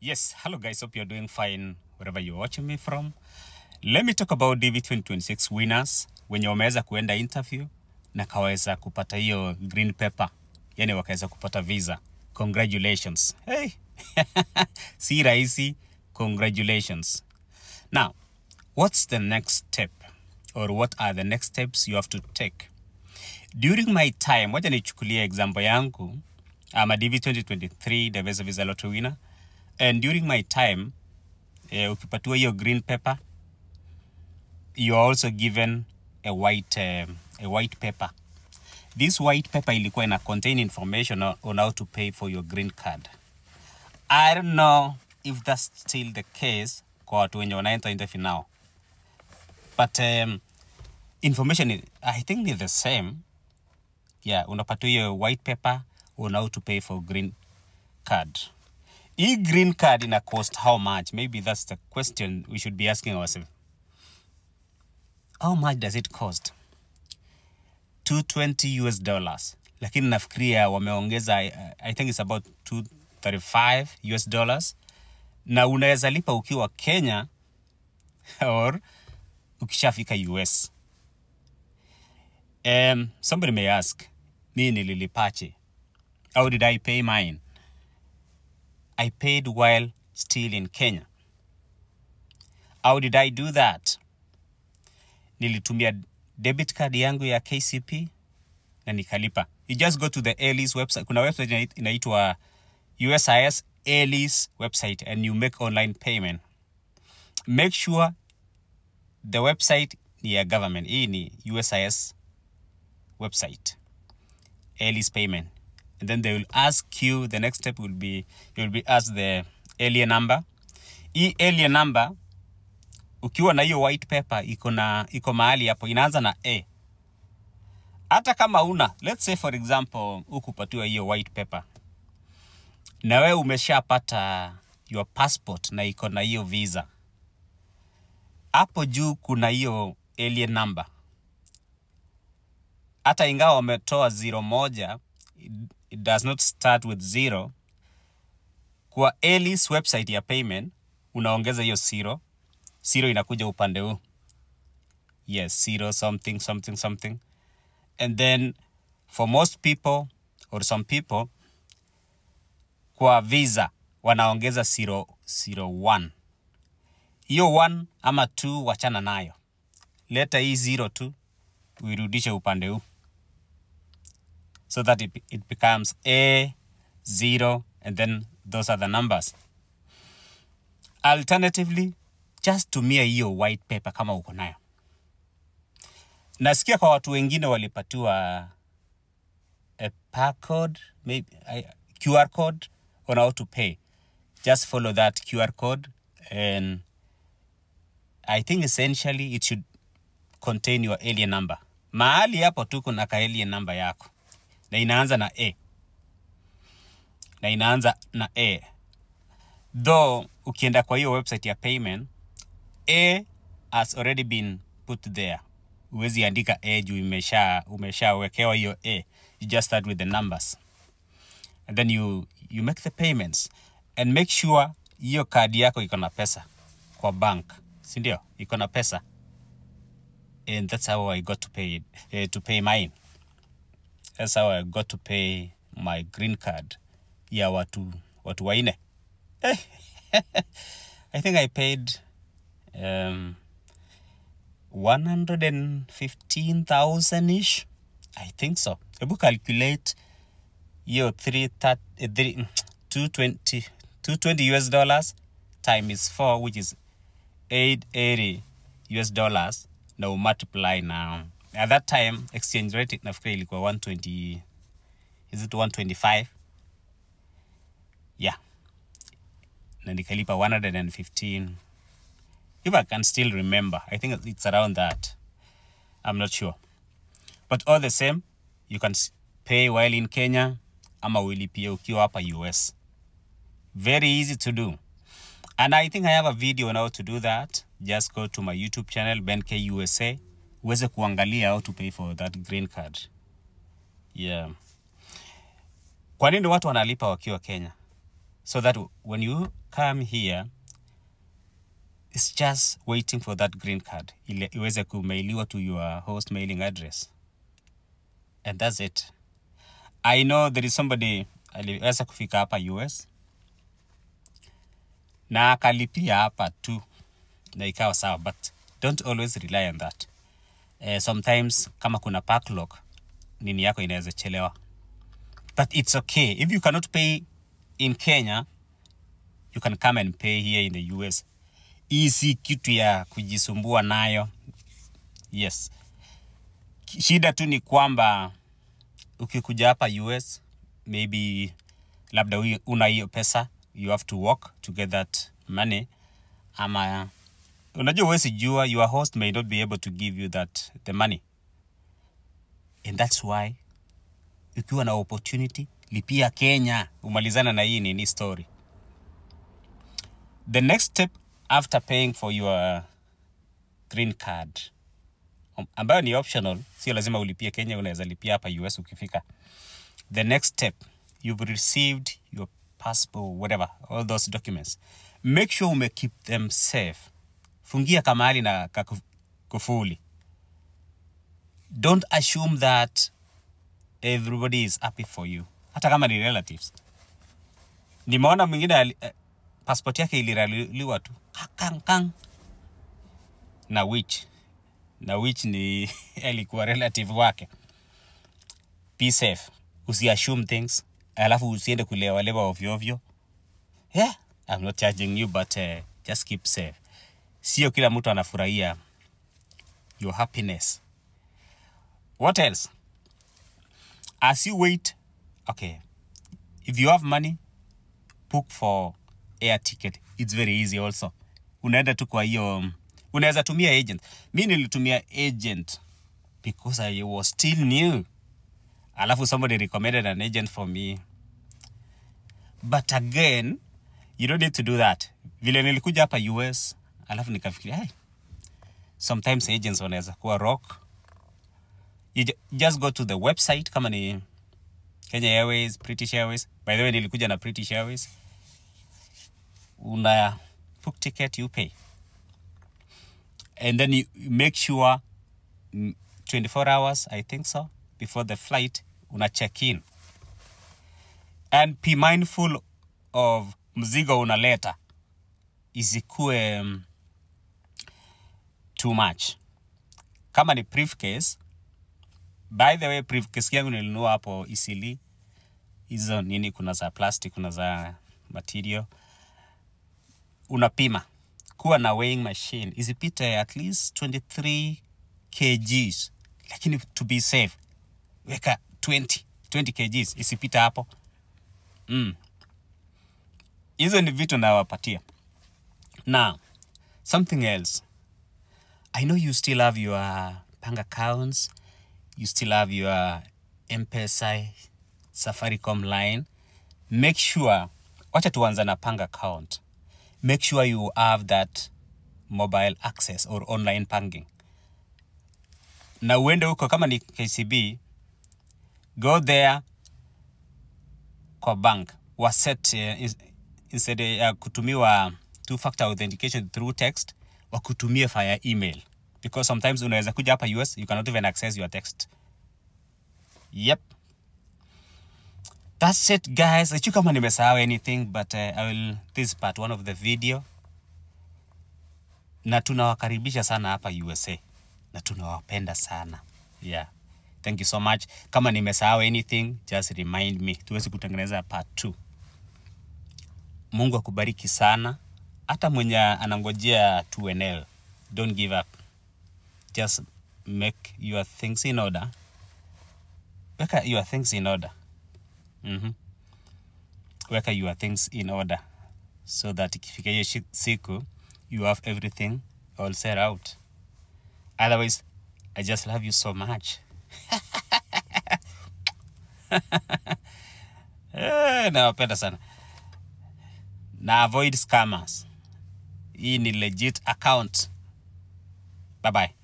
Yes, hello guys, hope you're doing fine wherever you're watching me from. Let me talk about DV 2026 winners wenye wameweza kuenda interview na kaweza kupata hiyo green paper, yani wakaweza kupata visa. Congratulations. Hey. Si rahisi, congratulations. Now, what's the next step, or what are the next steps you have to take? During my time, wacha nichukulie example yangu. I'm a DV 2023 Diverse Visa Lottery winner. And during my time, ukipatiwa hiyo green paper, you are also given a white paper. This white paper ilikuwa ina contain information on how to pay for your green card. I don't know if that's still the case kwa watu wenye wanaenda interview now. But information, I think is the same. Yeah, unapatiwa hiyo white paper on how to pay for green card. Green card in a cost how much? Maybe that's the question we should be asking ourselves. How much does it cost? $220. Lakini nafikiria wameongeza, I think it's about $235. Na unaweza lipa ukiwa Kenya or ukishafika US. Somebody may ask, mimi nililipache? How did I pay mine? I paid while still in Kenya. How did I do that? Nilitumia debit card yangu ya KCP na nikalipa. You just go to the Airlease website. Kuna website inaitwa USIS Airlease website and you make online payment. Make sure the website ni ya government. Hii ni USIS website. Airlease payment. And then they will ask you, the next step will be, you will be asked the alien number. Hii alien number, ukiwa na hiyo white paper, iko mahali hapo, inaanza na A. Hata kama una, let's say for example, ukupatiwa hiyo white paper. Na wewe umeshapata your passport na iko na hiyo visa. Hapo juu kuna hiyo alien number. Hata ingawa wametoa 01, it does not start with 0. Kwa Airlease website ya payment, unaongeza hiyo 0. 0 inakuja upande huu. Yes, 0 something, something, something. And then, for most people, or some people, kwa visa, wanaongeza 001. Hiyo 1 ama 2 wachana nayo. Leta hii 02, uirudishe upande huu. So that it becomes A0 and then those are the numbers. Alternatively, just tumia hiyo white paper kama uko nayo. Nasikia kwa watu wengine walipatiwa a barcode, maybe QR code on how to pay. Just follow that QR code and I think essentially it should contain your alien number. Mahali hapo tu kuna ka alien number yako. Na inaanza na A. Though, ukienda kwa hiyo website ya payment, A has already been put there. Uwezi andika A juu umeshawekewa hiyo A. You just start with the numbers. And then you make the payments. And make sure hiyo kadi yako iko na pesa kwa bank. Sindio? Iko na pesa. And that's how I got to pay mine. That's how I got to pay my green card. Yeah, watu waine. I think I paid 115,000-ish. I think so. If you calculate your $220 times 4, which is $880. Now multiply now. At that time, exchange rate nafikiri ilikuwa 120. Is it 125? Yeah. Na nikalipa 115. If I can still remember, I think it's around that. I'm not sure. But all the same, you can pay while in Kenya ama ulipie ukiwa hapa US. Very easy to do. And I think I have a video on how to do that. Just go to my YouTube channel, Ben K USA. Uweze kuangalia how to pay for that green card. Kwa nini watu wanalipa wakiwa Kenya? So that when you come here, it's just waiting for that green card ile iweze kumailiwa to your host mailing address, and that's it. I know there is somebody aliweza kufika hapa US na akalipia hapa tu na ikawa sawa, but don't always rely on that. Sometimes kama kuna backlog, nini yako inaweza chelewa, but it's okay. If you cannot pay in Kenya, you can come and pay here in the US. Easy kitu ya kujisumbua nayo. Yes. Shida tu ni kwamba ukikuja hapa US, maybe labda una hiyo pesa, you have to work to get that money. Ama unajua huwezi jua, your host may not be able to give you the money. And that's why ukiwa na opportunity, lipia Kenya, umalizana na hii nini story. The next step after paying for your green card, ambayo ni optional, sio lazima ulipie Kenya, unaweza lipia hapa US ukifika. The next step, you've received your passport, whatever, all those documents. Make sure you keep them safe. Fungia kamali na kufuli. Don't assume that everybody is happy for you. Hata kama ni relatives. Nimeona mwingine passport yake iliraliwa tu. Kang. Na which ni alikuwa relative wake. Be safe. Usi-assume things. Alafu usiende kulewa ovyo. Yeah, I'm not charging you, but just keep safe. Sio kila mtu anafurahia your happiness. What else? As you wait, okay, if you have money, book for air ticket. It's very easy also. Unaenda tu kwa hiyo, unaweza tumia agent. Mimi nilitumia agent because I was still new. Alafu somebody recommended an agent for me. But again, you don't need to do that. Vile nilikuja hapa US, alafu nikafikiria, hey, sometimes agents wanaweza kuwa rock. You just go to the website, kama ni Kenya Airways, British Airways. By the way, nilikuja na British Airways. Una book ticket, you pay. And then you make sure 24 hours, I think so, before the flight, una check in. And be mindful of mzigo unaleta. Isikue too much. Kama ni briefcase, by the way, briefcase yangu nilinunua hapo Eastleigh. Hizo nini, kuna za plastic, kuna za material. Unapima. Kuwa na weighing machine. Isipite at least 23 kgs. Lakini to be safe, weka 20 kgs. Isipita hapo. Hizo ni vitu nawapatia. Now, something else. I know you still have your bank accounts. You still have your M-Pesa, Safaricom line. Make sure, wacha tuanza na bank account. Make sure you have that mobile access or online banking. Na uende huko kama ni KCB, go there kwa bank. Waset instead ya kutumiwa two-factor authentication through text, wakutumie via email. Because sometimes unaweza kuja hapa US, you cannot even access your text. Yep. That's it, guys. Sijui kama nimesahau anything, but this is part 1 of the video. Na tunawakaribisha sana hapa USA. Na tunawapenda sana. Yeah. Thank you so much. Kama nimesahau anything, just remind me. Tuwezi kutengeneza part 2. Mungu akubariki sana. Hata mwenye anangojea 2NL, don't give up. Just make your things in order. Weka your things in order. Weka your things in order. So that ikifika hiyo siku, you have everything all set out. Otherwise, I just love you so much. Nawapenda sana. Na avoid scammers. Hii ni legit account. Bye-bye.